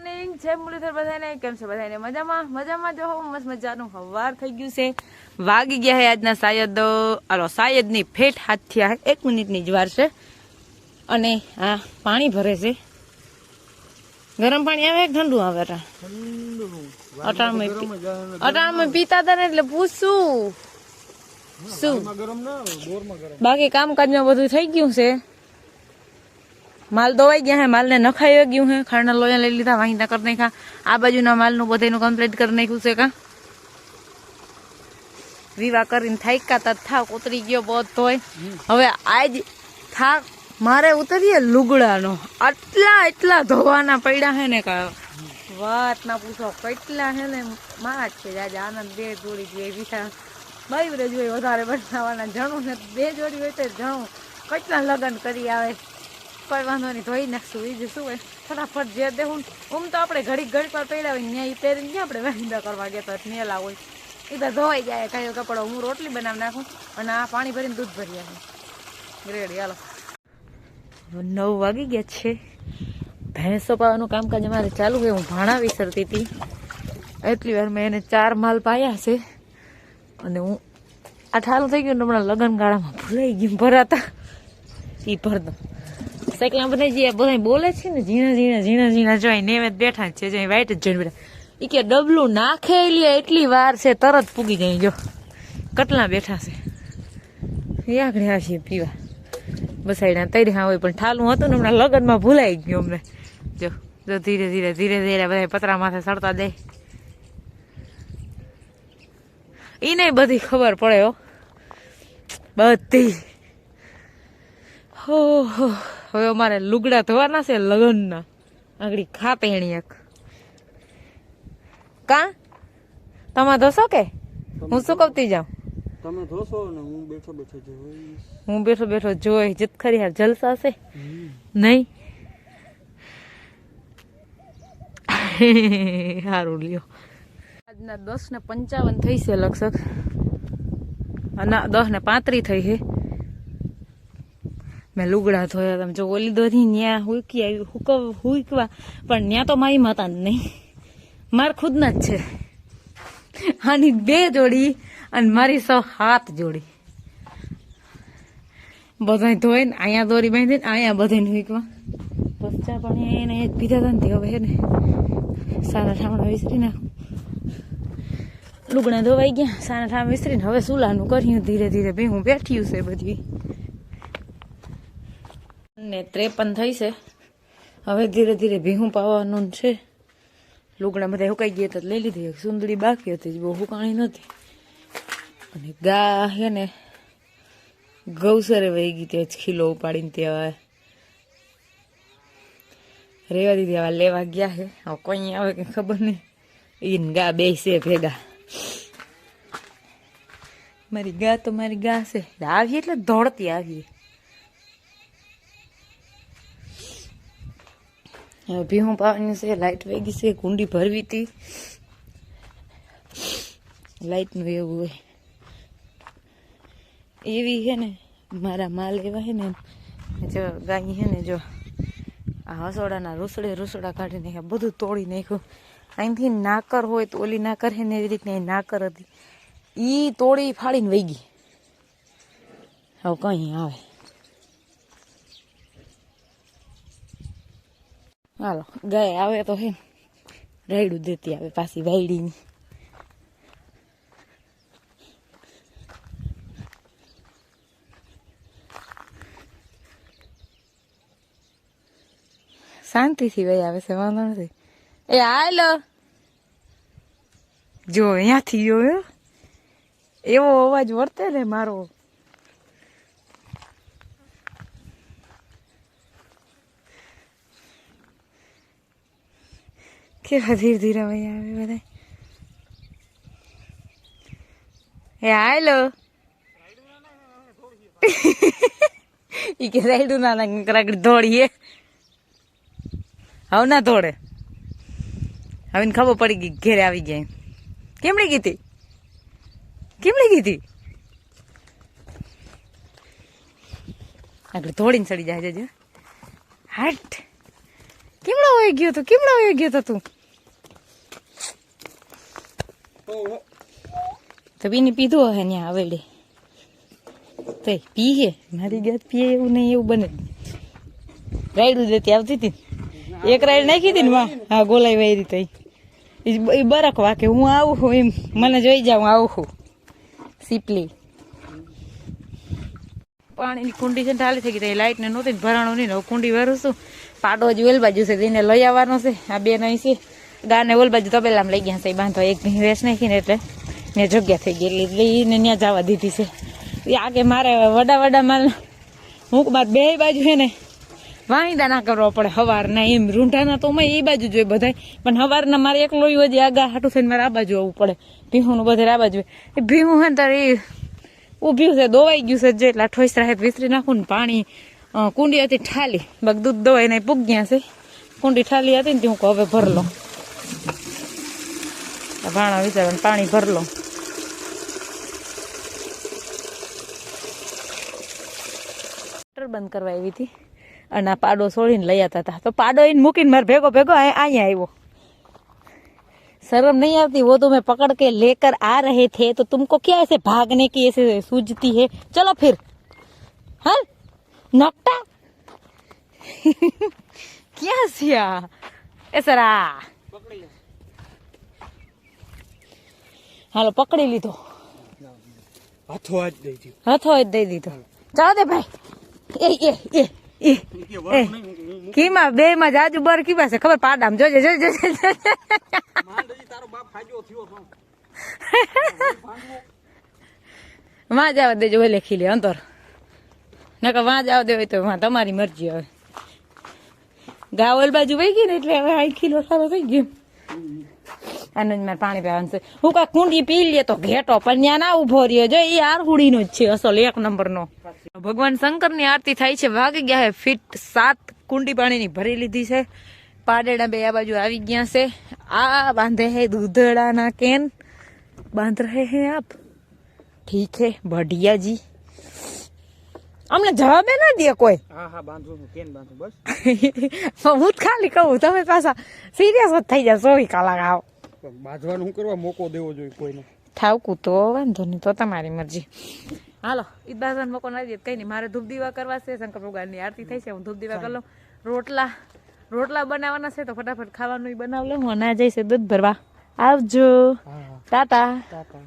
morning જય મુરલીધર બધાને કેમ છે બધાને મજામાં જો મસ્ત મજાનું હવાર થઈ ગયું છે વાગી ગયા છે આજના શાયદ ની ફેટ હાથ થયા 1 મિનિટની જ વાર છે અને આ પાણી ભરે છે ગરમ પાણી આવે કે ઠંડુ આવે અટાણમાં પીતા હતા ને એટલે પૂછું શું બાકી કામકાજમાં બધું થઈ ગયું છે माल दवाई गया है माल ने नखाई गયું है खाना लोया ले लीधा वहीं ना करने का आ बाजूना माल નું બધેનું કમ્પ્લીટ કરી નાખ્યું છે કા વિવાહ કરીને થાક્યા તા થાક ઉતરી ગયો બધોય હવે આજ થાક મારે ઉતરીએ લુગડાનો એટલા ધોવાના પડ્યા હે ને કા વાત ના પૂછો કેટલા હે ને મારા છે આજ આનંદ બે જોડી જોઈએ વિશા બાઈ રે જોઈએ વધારે બનાવવાના જણું ને બે જોડી હોય તો જણું કેટલા લગન કરી આવે કોઈ વાંધો નહીં ધોઈ નાખશું બીજું શું હોય ફટાફટ જે દેવું તો આપણે ઘડી પર પડ્યા હોય ત્યાં પહેરીને ક્યાં આપણે વાંધા કરવા ગયા તો મેલા હોય એ તો ધોવાઈ જાય કયો કપડો હું રોટલી બનાવી નાખું અને આ પાણી ભરીને દૂધ ભરી આપું રેડી હાલો 9 વાગી ગયા છે ભેંસો પાવાનું કામકાજ અમારે ચાલુ છે હું ભાણા વિસરતી હતી એટલી વાર મેં એને 4 માલ પાયા છે અને હું આ ઠાલું થઈ ગયું હમણાં લગ્ન ગાળામાં ભૂલાઈ ગયું ભરાતા એ ભરતો સાયકલા બધા બોલે છે ને ઝીણા જોઈ નેવેદ બેઠા છે જે વાઈટ જ જોઈને બેઠા એ કે ડબલું નાખેલી એટલી વાર છે તરત પૂગી જાય જો કેટલા બેઠા છે આગળ આવશે પીવા બસાઈડા તૈરી હા હોય પણ ઠાલું હતું ને હમણાં લગ્નમાં ભૂલાઈ ગયું અમને જો ધીરે ધીરે બધા પતરા માથે સડતા દે એ નહીં બધી ખબર પડે હો બધી હો હવે અમારે લુગડા ધોવાના છે લગ્નના આગળ ખાપેણી એક કા તમે ધોશો કે હું શું કવતી જાઉં તમે ધોશો ને હું બેઠો જોઈ જીત ખરી યાર જલસા છે નહીં સારું લ્યો આજના 10:55 થઈ છે લગભગ અને 10:35 થઈ છે મેં લુગડા ધોયા તમે જો ઓલી દોરી ન્યા હુકી આવી હુકવા પણ ન્યા તો મારી માતા નહીં માર ખુદના જ છે આની 2 જોડી અને મારી 7 જોડી બધા ધોઈને અહીંયા દોરી બાંધીને અહીંયા બધાને હુકવા બચ્ચા પણ એને જ પીધા હતા ને હવે હે ને સારા ઠામણા વિસરી નાખું લુગડા ધોવાઈ ગયા સારા ઠામ વિસરીને હવે સુલાનું કર્યું ધીરે ધીરે બે હું બેઠ્યું છે બધી ને 53 થઈ છે હવે ધીરે ધીરે ભીહું પાવાનું છે લુગડા બધા સુકાઈ ગયા તો લઈ લીધી સુંદડી બાકી હતી બહુ સુકાણી નથી અને ગા હે ને ગૌસરે વહી ગઈ ત્યાં જ ખીલો ઉપાડીને ત્યાં રેવા દીધી આવા લેવા ગયા છે હવે કોઈ આવે કે ખબર નહીં એને ગા બે છે ભેગા મારી ગા તો મારી ગા છે આવી એટલે દોડતી આવી ભીહું પાવાની છે લાઈટ વેગી છે કુંડી ભરવી હતી લાઈટનું એવું હોય એવી છે ને મારા માલ એવા છે ને જો ગાય છે ને જો આ હસોડાના રૂસડા કાઢી નાખ્યા બધું તોડી નાખ્યું અહીંથી નાકર હોય તો ઓલી નાકર છે ને એવી રીતના નાકર હતી એ તોડી ફાડીને વહી ગઈ હવે કઈ આવે હાલો ગાય આવે તો હે રાયડું દેતી આવે પાછી વાયડીની શાંતિથી વહી આવે છે વાંધો નથી એ હાલો જો અહીંયાથી જોયો એવો અવાજ વર્તે ને મારો કેવા ધીરે ધીરે વહી આવે બધા એ હાલો ઈ કે રાયડું ના કરાકડી દોડીએ હવે ના દોડે હવે ખબર પડી ગઈ ઘેરે આવી ગયા કેમડી ગઈ હતી આગળ દોડીને ચડી જાય છે હટ કેમડો વહી ગયો તો કેમડો વહી ગયો તો તું તો બીને પીધું હે ત્યાં આવડે તો પીએ મારી ગાત પીએ એવું નહીં એવું બને રાયડું દેતી આવતી હતી એક રાયડ નાખી હતી ને માં હા ગોલાઈ વાયરી તો એ બરક વાકે હું આવું છું એમ મને જોઈ જાઉં આવું છું સીપલી પાણીની કુંડી છે ને ઢાલી થઈ ગઈ લાઈટ ને નહોતી ને ભરાણું નહીં ને હવે કુંડી ભરું છું પાડો હજી ઓલ બાજુ છે એને લઈ આવવાનો છે આ બે નહીં છે ગાને ઓલ બાજુ તબેલામાં લઈ ગયા છે બાંધો એક રેસ નાખીને એટલે ને જગ્યા થઈ ગઈ એટલે એને ત્યાં જવા દીધી છે એ આગે મારે વડા માલ હું બાદ બે બાજુ છે ને વાહિંદા ના કરવા પડે હવારના એમ રૂંઢાના તો મેં એ બાજુ જોઈએ બધા પણ હવારના મારે એક લોહી હજી આગા હાટું થઈને મારે આ બાજુ આવવું પડે ભીહુંનું બધે આ બાજુ એ ભીહું છે ને તારે એ ઊભ્યું છે દોવાઈ ગયું છે જે એટલે ઠોઈસ રાહે વિસરી નાખું ને પાણી કુંડી હતી ઠાલી બગ દૂધ દવાઈને પૂગ ગયા છે કુંડી ઠાલી હતી ને તે હું કહું હવે ભર લો ભાણા વિચારવાનું પાણી ભર લો બંધ કરવા આવી હતી અને આ પાડો છોડીને લઈ આવતા હતા તો પાડો એને મૂકીને મારે ભેગો અહીંયા આવ્યો शर्म नहीं आती वो तो मैं पकड़ के लेकर आ रहे थे तो तुमको क्या ऐसे भागने की ऐसे सूझती है चलो फिर हाँ नकटा क्या सिया ऐसा हालो पकड़ी लीधो हाथों हाथ दे दी हाथों हाथ दे दी तो चलो दे भाई એ કીમાં બે માં જાજુ બર કી પાસે ખબર પાડામ જોજે જોજે માં જાવ દેજો ઓલે ખીલે અંતર નકર માં જાવ દે હોય તો તમારી મરજી હવે ગાવલ બાજુ વહી ગઈ ને એટલે હવે આ ખીલો સારો થઈ ગયો આને મારે પાણી પીવાનું છે હું કા કુંડી પી લે તો ઘેટો પણ ત્યાં ના ઉભો રહ્યો જો એ આરહુડી નો જ છે અસલ 1 નંબરનો ભગવાન શંકર ની આરતી થાય છે વાગી ગયા હે ફીટ 7 કુંડી પાણીની ભરી લીધી છે પાડેડા બે આ બાજુ આવી ગયા છે આ બાંધે હે દૂધડાના કેન બાંધ રહે હે આપ ઠીક હે बढ़िया जी અમને જવાબે ના દે કોઈ હા હા બાંધું કેન બાંધું બસ હું જ ખાલી કહું તમે પાછા સિરિયસ જ થઈ જાય 24 કલાક આવો બાંધવાનું શું કરવા મોકો દેવો જોઈએ કોઈને ઠાવકું તો વાંધો નહીં તો તમારી મરજી હાલો ઈદ બાઝાન મોકો ના દે કઈ નહીં મારે ધૂપ દીવા કરવા છે શંકર ભગવાનની આરતી થઈ છે હું ધૂપ દીવા કરી લઉં રોટલા બનાવવાના છે તો ફટાફટ ખાવાનું બનાવ લઉં હું ના જઈશે દૂધ ભરવા આવજો ટાટા ટાટા